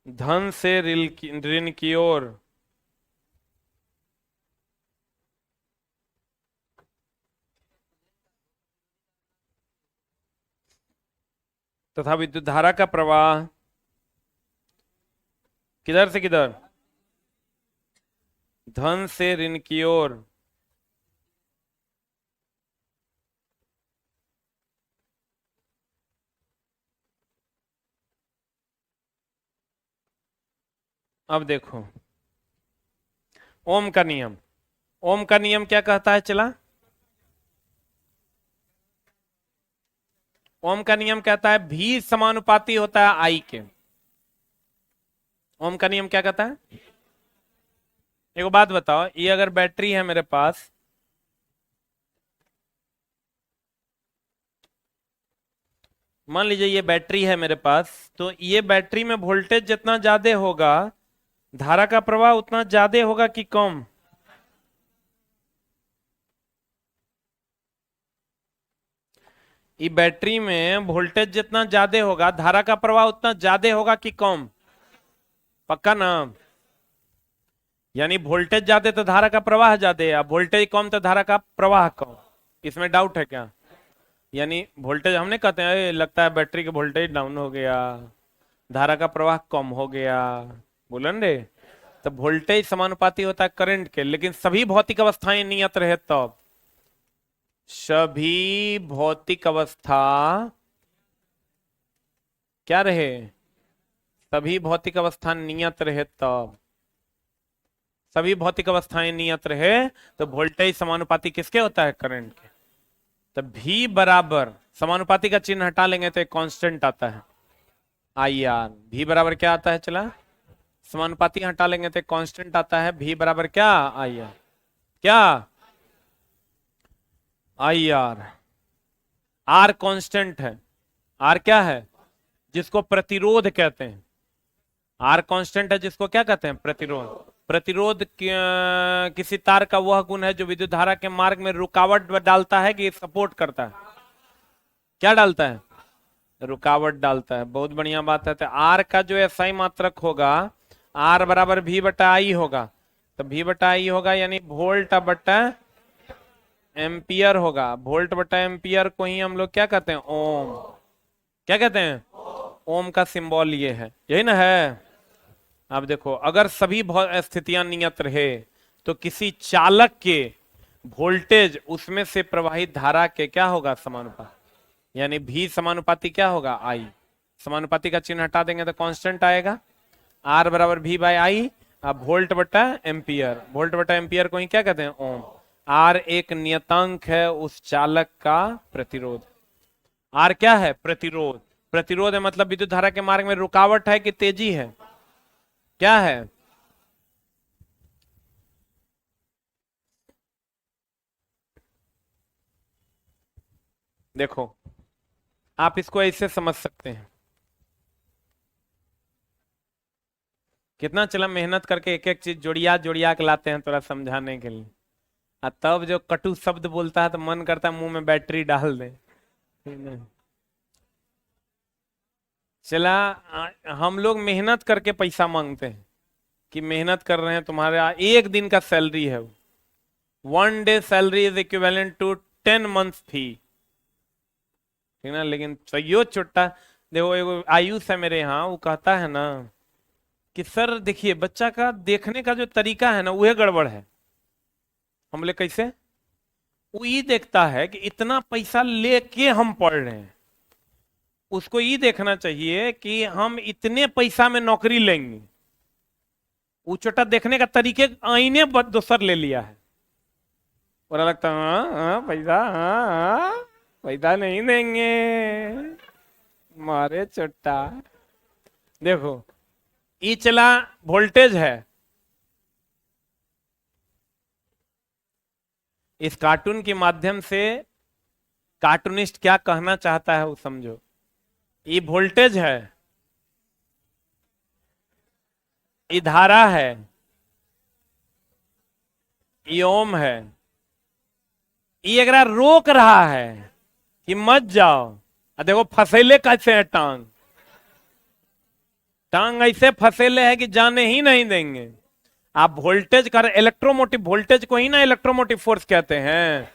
धन से ऋण की ओर तथा विद्युत धारा का प्रवाह किधर से किधर? धन से ऋण की ओर। अब देखो ओम का नियम, ओम का नियम क्या कहता है चला? ओम का नियम कहता है भी समानुपाती होता है आई के। ओम का नियम क्या कहता है? एक बात बताओ, ये अगर बैटरी है मेरे पास, मान लीजिए ये बैटरी है मेरे पास, तो ये बैटरी में वोल्टेज जितना ज्यादा होगा, धारा का प्रवाह उतना ज्यादा होगा कि कम? ये बैटरी में वोल्टेज जितना ज्यादा होगा, धारा का प्रवाह उतना ज्यादा होगा कि कम? पक्का ना? यानी वोल्टेज ज्यादा तो धारा का प्रवाह ज्यादा है, अब वोल्टेज कम तो धारा का प्रवाह कम। इसमें डाउट है क्या? यानी वोल्टेज हमने कहते हैं लगता है बैटरी का वोल्टेज डाउन हो गया, धारा का प्रवाह कम हो गया, बोलन रे। तो वोल्टेज समानुपाती होता है करंट के, लेकिन सभी भौतिक अवस्थाएं नियत रहे तब। सभी भौतिक अवस्था क्या रहे? सभी भौतिक अवस्था नियत रहे तब। सभी भौतिक अवस्थाएं नियत रहे तो वोल्टेज समानुपाती किसके होता है? करंट के। तो V बराबर, समानुपाती का चिन्ह हटा लेंगे तो एक कांस्टेंट आता है आई आर। V बराबर क्या आता है? चला, समानुपाती हटा लेंगे तो एक कांस्टेंट आता है V बराबर क्या? I R. क्या? I R. आर कांस्टेंट है। आर क्या है? जिसको प्रतिरोध कहते हैं। आर कांस्टेंट है जिसको क्या कहते हैं? प्रतिरोध। प्रतिरोध किसी तार का वह गुण है जो विद्युत धारा के मार्ग में रुकावट डालता है कि सपोर्ट करता है? क्या डालता है? रुकावट डालता है। बहुत बढ़िया बात है। तो आर का जो एसआई मात्रक होगा, आर बराबर V बटा आई होगा। तो V बटा आई होगा यानी वोल्ट बटा एम्पियर होगा। वोल्ट बटा एम्पियर को ही हम लोग क्या कहते हैं? ओम। क्या कहते हैं? ओम का सिंबल ये है, यही ना है। अब देखो, अगर सभी स्थितियां नियत रहे तो किसी चालक के वोल्टेज उसमें से प्रवाहित धारा के क्या होगा? समानुपात। यानी V समानुपाती क्या होगा? I। समानुपाती का चिन्ह हटा देंगे तो कांस्टेंट आएगा, R बराबर V बाय आई। अब वोल्ट बटा एम्पियर, वोल्ट बटा एम्पियर को ही क्या कहते हैं? ओम। R एक नियतांक है उस चालक का प्रतिरोध। R क्या है? प्रतिरोध। प्रतिरोध है मतलब विद्युत धारा के मार्ग में रुकावट है कि तेजी है? क्या है? देखो, आप इसको ऐसे समझ सकते हैं। कितना चला मेहनत करके एक एक चीज जोड़िया जोड़िया के लाते हैं थोड़ा समझाने के लिए, और तब जो कटु शब्द बोलता है तो मन करता है मुंह में बैटरी डाल दे। चला, हम लोग मेहनत करके पैसा मांगते हैं कि मेहनत कर रहे हैं, तुम्हारे एक दिन का सैलरी है, 1 day salary is equivalent to 10 months fee, ठीक ना। लेकिन सही छुट्टा। देखो, एगो आयुष है मेरे यहाँ, वो कहता है ना कि सर देखिए बच्चा का देखने का जो तरीका है ना वह गड़बड़ है। हम बोले कैसे? वो ये देखता है कि इतना पैसा लेके हम पढ़ रहे हैं, उसको ये देखना चाहिए कि हम इतने पैसा में नौकरी लेंगे। वो छोटा देखने का तरीके आईने दोसर ले लिया है, और लगता है हाँ हाँ पैसा, हाँ हाँ पैसा नहीं देंगे, मारे छोटा। देखो, ये चला वोल्टेज है। इस कार्टून के माध्यम से कार्टूनिस्ट क्या कहना चाहता है वो समझो। ये वोल्टेज है, ये धारा है, ये ओम है। ये अगर रोक रहा है कि मत जाओ, देखो फसेले कैसे है टांग, टांग ऐसे फसेले है कि जाने ही नहीं देंगे। आप वोल्टेज कर, इलेक्ट्रोमोटिव वोल्टेज को ही ना इलेक्ट्रोमोटिव फोर्स कहते हैं।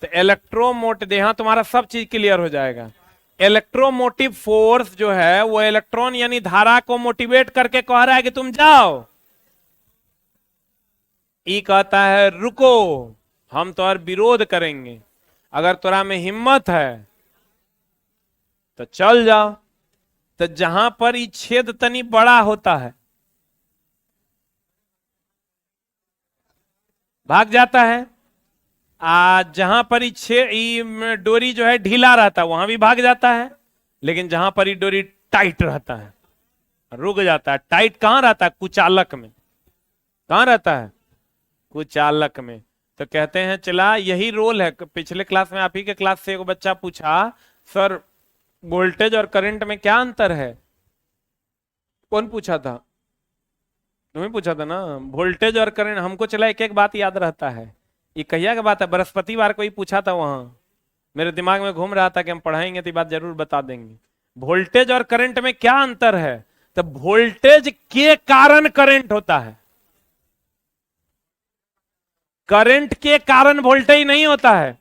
तो इलेक्ट्रोमोटिव, यहां तुम्हारा सब चीज क्लियर हो जाएगा। इलेक्ट्रोमोटिव फोर्स जो है वो इलेक्ट्रॉन यानी धारा को मोटिवेट करके कह रहा है कि तुम जाओ। ई कहता है रुको, हम तो और विरोध करेंगे, अगर तोरा में हिम्मत है तो चल जाओ। तो जहां पर ये छेद तनी बड़ा होता है भाग जाता है, जहां पर ये डोरी जो है ढीला रहता है वहां भी भाग जाता है, लेकिन जहां पर ये डोरी टाइट रहता है रुक जाता है। टाइट कहां रहता है? कुचालक में। कहां रहता है? कुचालक में। तो कहते हैं चला यही रोल है। पिछले क्लास में आप ही के क्लास से एक बच्चा पूछा, सर वोल्टेज और करंट में क्या अंतर है? कौन पूछा था? तुम्हें पूछा था ना। वोल्टेज और करंट, हमको चला एक एक बात याद रहता है। ये कहिया का बात है, बृहस्पतिवार को ही पूछा था वहां, मेरे दिमाग में घूम रहा था कि हम पढ़ाएंगे तो ये बात जरूर बता देंगे। वोल्टेज और करंट में क्या अंतर है? तो वोल्टेज के कारण करंट होता है, करंट के कारण वोल्टेज नहीं होता है।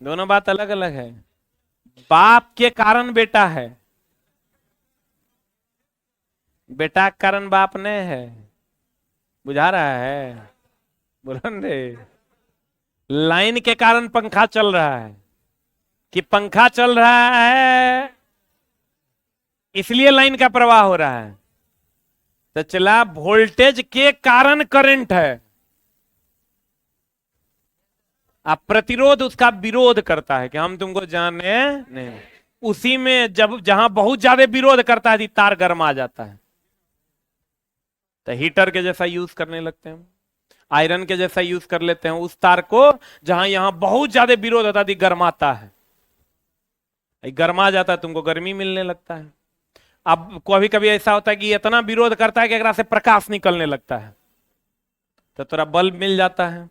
दोनों बात अलग अलग है। बाप के कारण बेटा है, बेटा के कारण बाप ने है। बुझा रहा है? बोलन रे। लाइन के कारण पंखा चल रहा है, कि पंखा चल रहा है इसलिए लाइन का प्रवाह हो रहा है। तो चला, वोल्टेज के कारण करंट है, अब प्रतिरोध उसका विरोध करता है कि हम तुमको जाने नहीं। उसी में जब जहां बहुत ज्यादा विरोध करता है तार गर्म आ जाता है, तो हीटर के जैसा यूज करने लगते हैं, आयरन के जैसा यूज कर लेते हैं उस तार को, जहां यहां बहुत ज्यादा विरोध होता है गर्माता है, गर्मा जाता है, तुमको गर्मी मिलने लगता है। अब कभी कभी ऐसा होता है कि इतना विरोध करता है कि एकरा से प्रकाश निकलने लगता है, तो थोड़ा बल्ब मिल जाता है।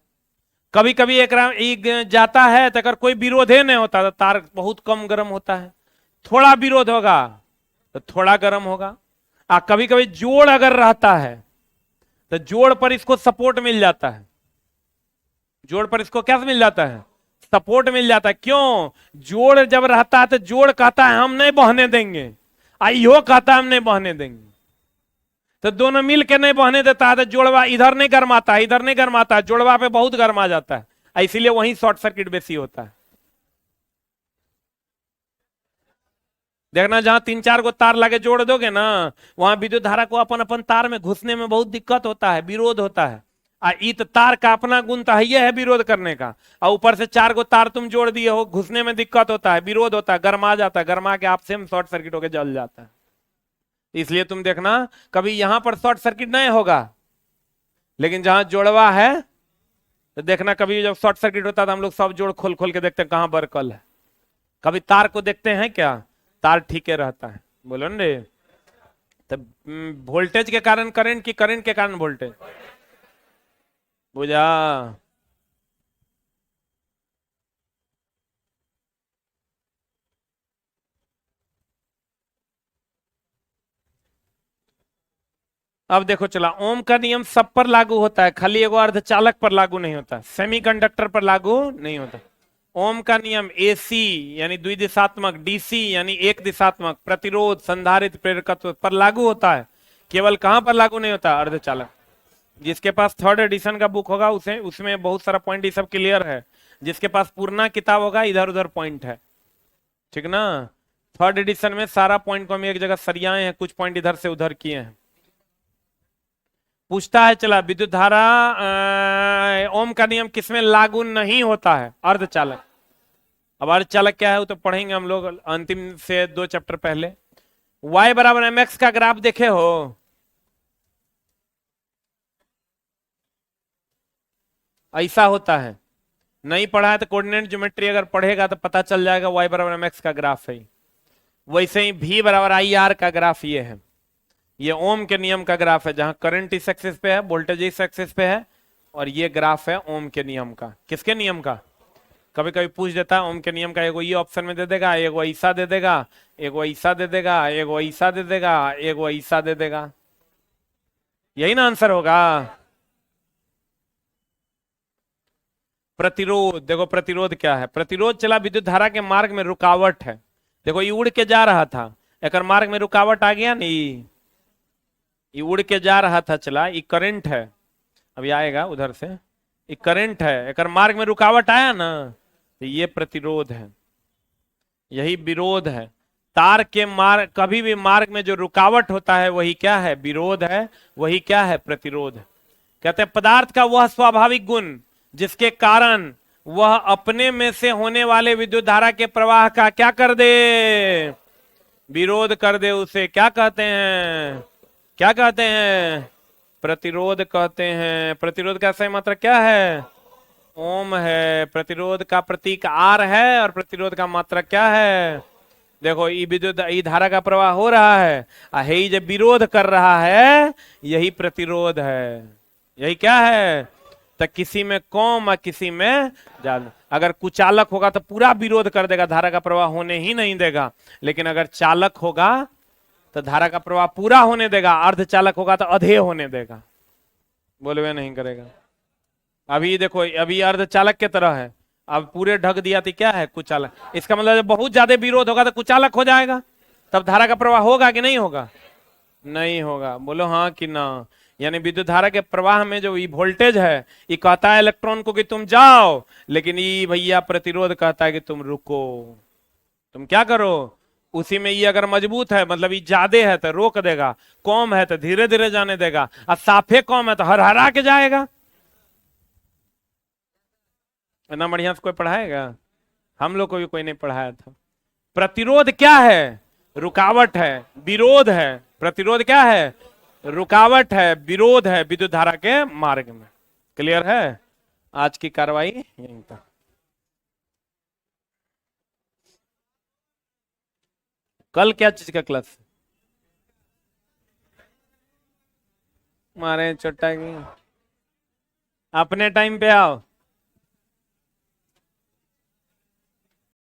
कभी कभी एक जाता है तो अगर कोई विरोध ही नहीं होता तो तार बहुत कम गर्म होता है, थोड़ा विरोध होगा तो थोड़ा गर्म होगा। कभी कभी जोड़ अगर रहता है तो जोड़ पर इसको सपोर्ट मिल जाता है, जोड़ पर इसको क्या मिल जाता है? सपोर्ट मिल जाता है। क्यों? जोड़ जब रहता है तो जोड़ कहता है हम नहीं बहने देंगे, आइयो कहता है हम नहीं बहने देंगे, तो दोनों मिल के नहीं बहने देता है तो जोड़वा इधर नहीं गर्माता है, इधर नहीं गर्माता है, जोड़वा पे बहुत गर्मा जाता है, इसीलिए वहीं शॉर्ट सर्किट बेसी होता है। देखना जहां 3-4 गो तार लगे जोड़ दोगे ना, वहां विद्युत धारा को अपन अपन तार में घुसने में बहुत दिक्कत होता है, विरोध होता है। इत तार का अपना गुण तो ये है विरोध करने का, और ऊपर से 4 गो तार तुम जोड़ दिए हो, घुसने में दिक्कत होता है, विरोध होता है, गर्मा जाता है, गर्मा के आपसे शॉर्ट सर्किट होकर जल जाता है। इसलिए तुम देखना कभी यहां पर शॉर्ट सर्किट नहीं होगा, लेकिन जहां जोड़वा है तो देखना कभी जब शॉर्ट सर्किट होता है तो हम लोग सब जोड़ खोल खोल के देखते हैं कहां बरकल है। कभी तार को देखते हैं क्या? तार ठीक रहता है। बोलो ना रे। तब वोल्टेज के कारण करंट की, करंट के कारण वोल्टेज। बुझा? अब देखो चला, ओम का नियम सब पर लागू होता है, खाली एगो अर्धचालक पर लागू नहीं होता, सेमीकंडक्टर पर लागू नहीं होता। ओम का नियम एसी यानी द्विदिशात्मक, डीसी यानी एक दिशात्मक, प्रतिरोध, संधारित्र, प्रेरकत्व पर लागू होता है। केवल कहां पर लागू नहीं होता? अर्धचालक। जिसके पास 3rd एडिशन का बुक होगा उसे उसमें बहुत सारा पॉइंट ये सब क्लियर है। जिसके पास पूर्णा किताब होगा इधर उधर पॉइंट है, ठीक ना। 3rd एडिशन में सारा पॉइंट को हम एक जगह सरियाए हैं, कुछ पॉइंट इधर से उधर किए हैं। पूछता है चला, विद्युत धारा ओम का नियम किसमें लागू नहीं होता है? अर्धचालक। अब अर्धचालक क्या है वो तो पढ़ेंगे हम लोग अंतिम से 2 चैप्टर पहले। y बराबर mx का ग्राफ देखे हो? ऐसा होता है, नहीं पढ़ा है तो कोऑर्डिनेट ज्योमेट्री अगर पढ़ेगा तो पता चल जाएगा y बराबर mx का ग्राफ है। वैसे ही v बराबर आई आर का ग्राफ ये है, ये ओम के नियम का ग्राफ है, जहां करंट इस एक्सिस पे है, वोल्टेज इस एक्सिस पे है, और ये ग्राफ है ओम के नियम का। किसके नियम का? कभी कभी पूछ देता है ओम के नियम का, एगो ये ऑप्शन में दे देगा, एगो ऐसा दे देगा, एगो ऐसा दे देगा, एगो ऐसा दे देगा, एगो ऐसा दे देगा, यही ना आंसर होगा। प्रतिरोध, देखो प्रतिरोध क्या है? प्रतिरोध चला विद्युत धारा के मार्ग में रुकावट है। देखो ये उड़ के जा रहा था, एक मार्ग में रुकावट आ गया नहीं, ये उड़ के जा रहा था चला, ये करंट है, अभी आएगा उधर से, ये करंट है, एक मार्ग में रुकावट आया ना, तो ये प्रतिरोध है, यही विरोध है। तार के मार्ग, कभी भी मार्ग में जो रुकावट होता है वही क्या है? विरोध है, वही क्या है? प्रतिरोध। कहते हैं पदार्थ का वह स्वाभाविक गुण जिसके कारण वह अपने में से होने वाले विद्युत धारा के प्रवाह का क्या कर दे? विरोध कर दे, उसे क्या कहते हैं? क्या कहते हैं? प्रतिरोध कहते हैं। प्रतिरोध का सही मात्रा क्या है? ओम है, प्रतिरोध का प्रतीक आर है और प्रतिरोध का मात्रक क्या है? देखो ई विद्युत ई धारा का प्रवाह हो रहा है, यही जब विरोध कर रहा है यही प्रतिरोध है। यही क्या है? तो किसी में कम और किसी में ज्यादा। अगर कुचालक होगा तो पूरा विरोध कर देगा, धारा का प्रवाह होने ही नहीं देगा। लेकिन अगर चालक होगा तो धारा का प्रवाह पूरा होने देगा, अर्धचालक होगा तो आधे होने देगा। बोलवे नहीं करेगा। अभी देखो, अभी अर्धचालक के तरह है, अब पूरे ढक दिया तो क्या है? कुचालक। इसका मतलब जब बहुत ज्यादा विरोध होगा तो कुचालक हो जाएगा, तब धारा का प्रवाह होगा कि नहीं होगा? नहीं होगा। बोलो हाँ कि ना। यानी विद्युत धारा के प्रवाह में जो ये वोल्टेज है, ये कहता है इलेक्ट्रॉन को कि तुम जाओ, लेकिन ये भैया प्रतिरोध कहता है कि तुम रुको, तुम क्या करो। उसी में ये अगर मजबूत है मतलब ये ज्यादा है तो रोक देगा, कम है तो धीरे धीरे जाने देगा, और साफे कम है तो हर हरा के जाएगा। इतना बढ़िया से कोई पढ़ाएगा? हम लोग को भी कोई नहीं पढ़ाया था। प्रतिरोध क्या है? रुकावट है, विरोध है। प्रतिरोध क्या है? रुकावट है, विरोध है विद्युत धारा के मार्ग में। क्लियर है? आज की कार्रवाई यहीं तक। कल क्या चीज का क्लास? मारे छोटा की अपने टाइम पे आओ।